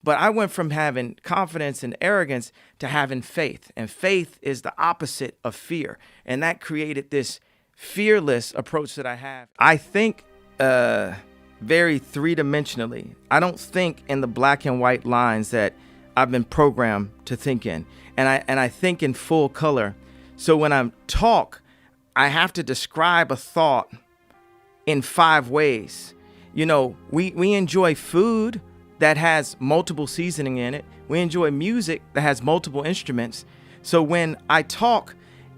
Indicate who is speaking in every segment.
Speaker 1: But I went from having confidence and arrogance to having faith. And faith is the opposite of fear. And that created this fearless approach that I have. I think very three-dimensionally. I don't think in the black and white lines that I've been programmed to think in. And I think in full color. So when I talk, I have to describe a thought in 5 ways. You know, we enjoy food that has multiple seasoning in it. We enjoy music that has multiple instruments. So when I talk,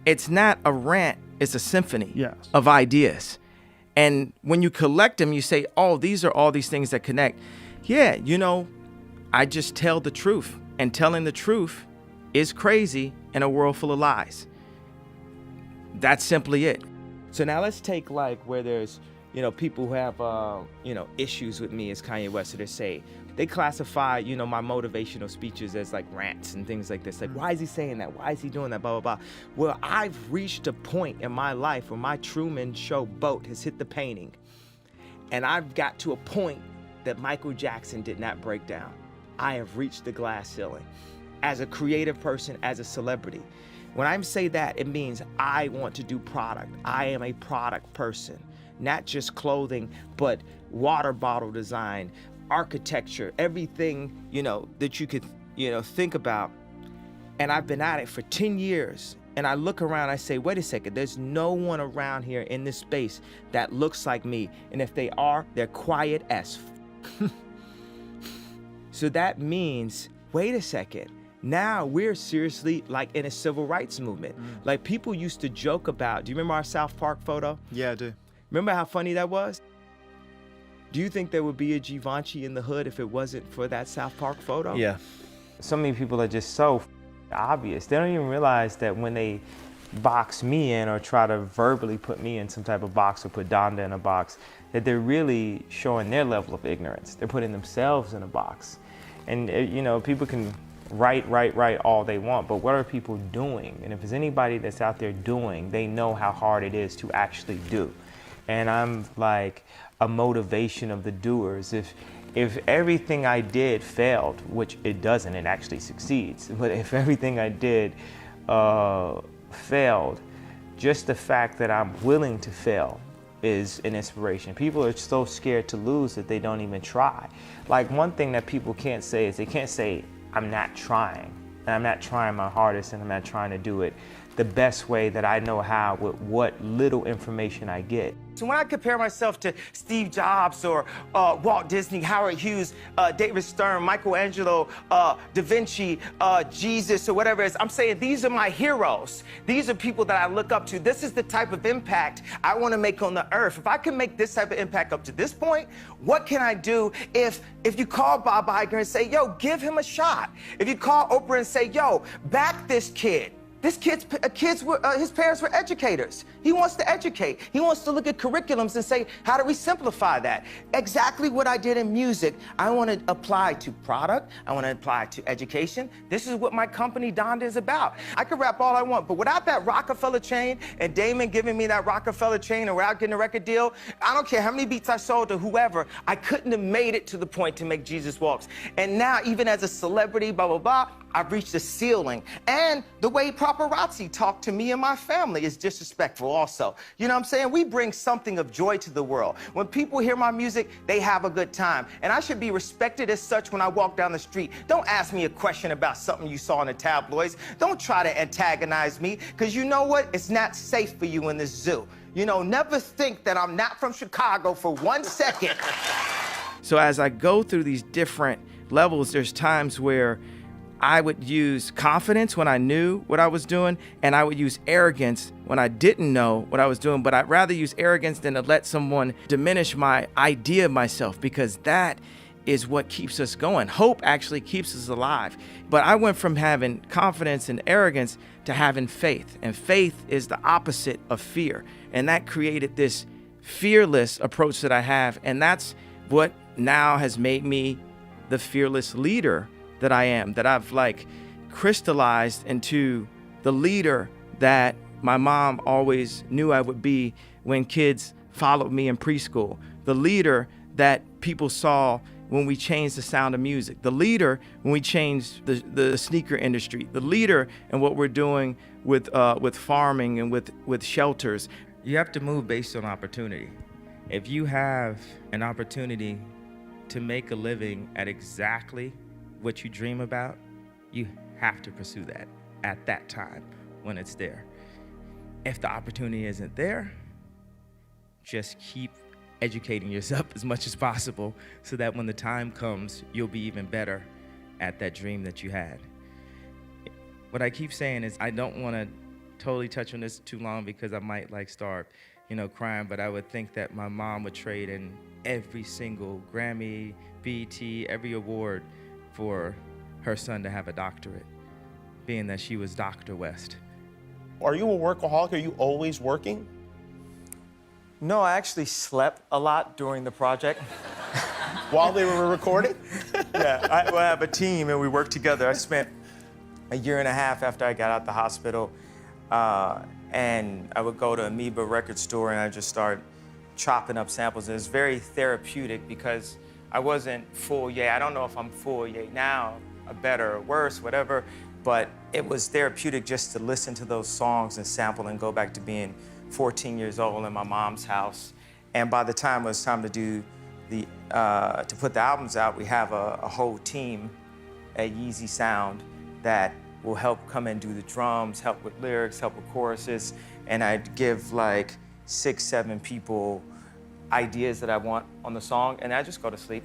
Speaker 1: it's not a rant, it's a symphony of ideas. And when you collect them, you say, oh, these are all these things that connect. Yeah, you know, I just tell the truth. And telling the truth is crazy in a world full of lies. That's simply it. So now let's take like where there's, you know, people who have, issues with me as Kanye West. So they classify, you know, my motivational speeches as like rants and things like this. Like, why is he saying that? Why is he doing that? Blah, blah, blah. Well, I've reached a point in my life where my Truman Show boat has hit the painting. And I've got to a point that Michael Jackson did not break down. I have reached the glass ceiling as a creative person, as a celebrity. When I say that, it means I want to do product. I am a product person, not just clothing, but water bottle design, architecture, everything, you know, that you could, you know, think about. And I've been at it for 10 years. And I look around, I say, wait a second, there's no one around here in this space that looks like me. And if they are, they're quiet as So that means, wait a second, now we're seriously like in a civil rights movement. Like people used to joke about, do you remember our South Park photo?
Speaker 2: Yeah, I do.
Speaker 1: Remember how funny that was? Do you think there would be a Givenchy in the hood if it wasn't for that South Park photo?
Speaker 2: Yeah.
Speaker 1: So many people are just so obvious. They don't even realize that when they box me in or try to verbally put me in some type of box or put Donda in a box, that they're really showing their level of ignorance. They're putting themselves in a box. And, you know, people can write all they want, but what are people doing? And if there's anybody that's out there doing, they know how hard it is to actually do. And I'm like a motivation of the doers. If everything I did failed, which it doesn't, it actually succeeds, but if everything I did failed, just the fact that I'm willing to fail is an inspiration. People are so scared to lose that they don't even try. Like one thing that people can't say is they can't say, I'm not trying, and I'm not trying my hardest, and I'm not trying to do it the best way that I know how with what little information I get. So when I compare myself to Steve Jobs or Walt Disney, Howard Hughes, David Stern, Michelangelo, Da Vinci, Jesus, or whatever it is, I'm saying these are my heroes. These are people that I look up to. This is the type of impact I want to make on the earth. If I can make this type of impact up to this point, what can I do if you call Bob Iger and say, yo, give him a shot? If you call Oprah and say, yo, back this kid. His parents were educators. He wants to educate. He wants to look at curriculums and say, how do we simplify that? Exactly what I did in music, I want to apply to product. I want to apply to education. This is what my company, Donda, is about. I could rap all I want, but without that Rockefeller chain and Damon giving me that Rockefeller chain and without getting a record deal, I don't care how many beats I sold to whoever, I couldn't have made it to the point to make Jesus Walks. And now, even as a celebrity, blah, blah, blah, I've reached a ceiling. And the way paparazzi talk to me and my family is disrespectful also. You know what I'm saying? We bring something of joy to the world. When people hear my music, they have a good time. And I should be respected as such when I walk down the street. Don't ask me a question about something you saw in the tabloids. Don't try to antagonize me, because you know what? It's not safe for you in this zoo. You know, never think that I'm not from Chicago for 1 second. So as I go through these different levels, there's times where I would use confidence when I knew what I was doing, and I would use arrogance when I didn't know what I was doing. But I'd rather use arrogance than to let someone diminish my idea of myself, because that is what keeps us going. Hope actually keeps us alive. But I went from having confidence and arrogance to having faith, and faith is the opposite of fear. And that created this fearless approach that I have, and that's what now has made me the fearless leader that I am, that I've like crystallized into the leader that my mom always knew I would be when kids followed me in preschool, the leader that people saw
Speaker 2: when we changed the sound of music, the leader when we changed the sneaker industry, the leader in what we're doing with farming and with shelters. You have to move based on opportunity. If you have an opportunity to make a living at exactly what you dream about, you have to pursue that at that time when it's there. If the opportunity isn't there, just keep educating yourself as much as possible so that when the time comes, you'll be even better at that dream that you had. What I keep saying is I don't want to totally touch on this too long because I might start, crying, but I would think that my mom would trade in every single Grammy, BET, every award for her son to have a doctorate, being that she was Dr. West.
Speaker 3: Are you a workaholic? Are you always working?
Speaker 2: No, I actually slept a lot during the project.
Speaker 3: While they were recording?
Speaker 2: Yeah, I have a team and we work together. I spent a year and a half after I got out the hospital, and I would go to Amoeba record store and I just start chopping up samples. And it's very therapeutic because I wasn't full yet. I don't know if I'm full yet now, or better or worse, whatever, but it was therapeutic just to listen to those songs and sample and go back to being 14 years old in my mom's house. And by the time it was time to do to put the albums out, we have a whole team at Yeezy Sound that will help come and do the drums, help with lyrics, help with choruses, and I'd give 6, 7 people ideas that I want on the song, and I just go to sleep.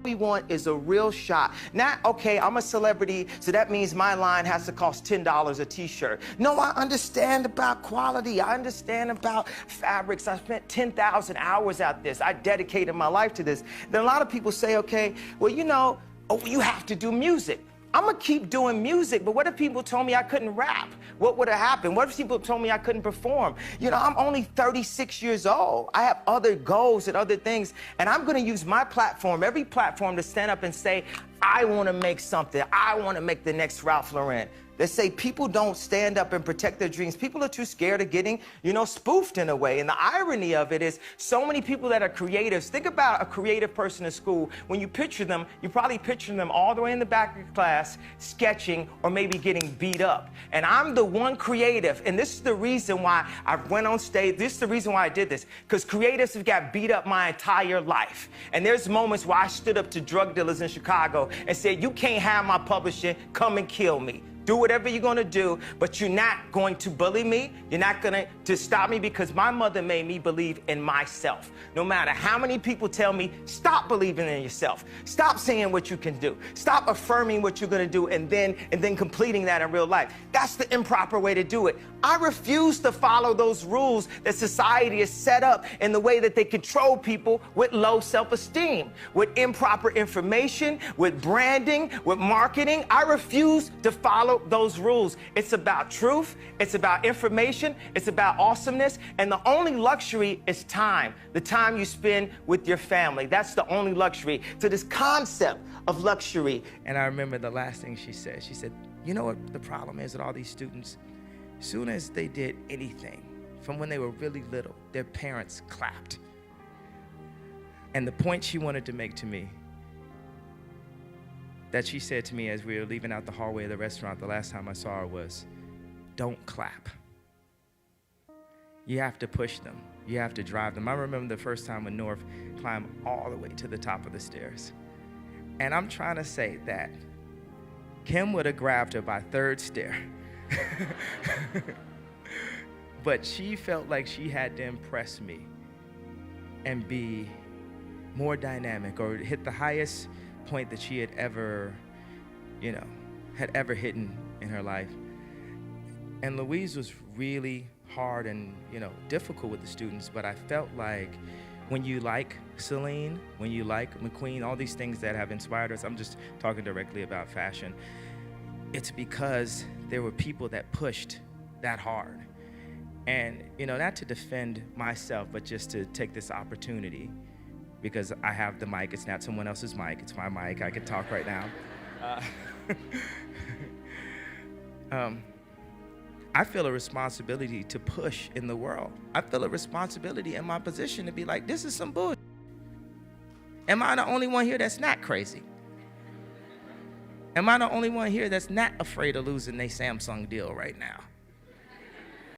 Speaker 4: We want is a real shot. Not, okay, I'm a celebrity, so that means my line has to cost $10 a t-shirt. No, I understand about quality. I understand about fabrics. I spent 10,000 hours at this. I dedicated my life to this. Then a lot of people say, okay, well, you have to do music. I'm gonna keep doing music, but what if people told me I couldn't rap? What would have happened? What if people told me I couldn't perform? I'm only 36 years old. I have other goals and other things, and I'm gonna use my platform, every platform, to stand up and say, I wanna make something. I wanna make the next Ralph Lauren. They say people don't stand up and protect their dreams. People are too scared of getting, spoofed in a way. And the irony of it is so many people that are creatives. Think about a creative person in school. When you picture them, you probably picture them all the way in the back of class, sketching or maybe getting beat up. And I'm the one creative, and this is the reason why I went on stage. This is the reason why I did this, because creatives have got beat up my entire life. And there's moments where I stood up to drug dealers in Chicago and said, you can't have my publishing, come and kill me. Do whatever you're gonna do, but you're not going to bully me. You're not going to stop me, because my mother made me believe in myself. No matter how many people tell me, stop believing in yourself. Stop saying what you can do. Stop affirming what you're gonna do and then completing that in real life. That's the improper way to do it. I refuse to follow those rules that society has set up in the way that they control people with low self-esteem, with improper information, with branding, with marketing. I refuse to follow those rules. It's about truth, it's about information, it's about awesomeness, and the only luxury is time, the time you spend with your family. That's the only luxury. So this concept of luxury.
Speaker 2: And I remember the last thing she said, you know what the problem is with all these students? As soon as they did anything, from when they were really little, their parents clapped. And the point she wanted to make to me, that she said to me as we were leaving out the hallway of the restaurant the last time I saw her, was, don't clap. You have to push them. You have to drive them. I remember the first time when North climbed all the way to the top of the stairs. And I'm trying to say that Kim would have grabbed her by third stair. But she felt like she had to impress me and be more dynamic, or hit the highest point that she had ever hit in her life. And Louise was really hard and difficult with the students, but I felt like when you like Celine, when you like McQueen, all these things that have inspired us, I'm just talking directly about fashion, it's because there were people that pushed that hard. And not to defend myself, but just to take this opportunity, because I have the mic. It's not someone else's mic, it's my mic. I can talk right now. I feel a responsibility to push in the world. I feel a responsibility in my position to be like, this is some bullshit. Am I the only one here that's not crazy? Am I the only one here that's not afraid of losing their Samsung deal right now?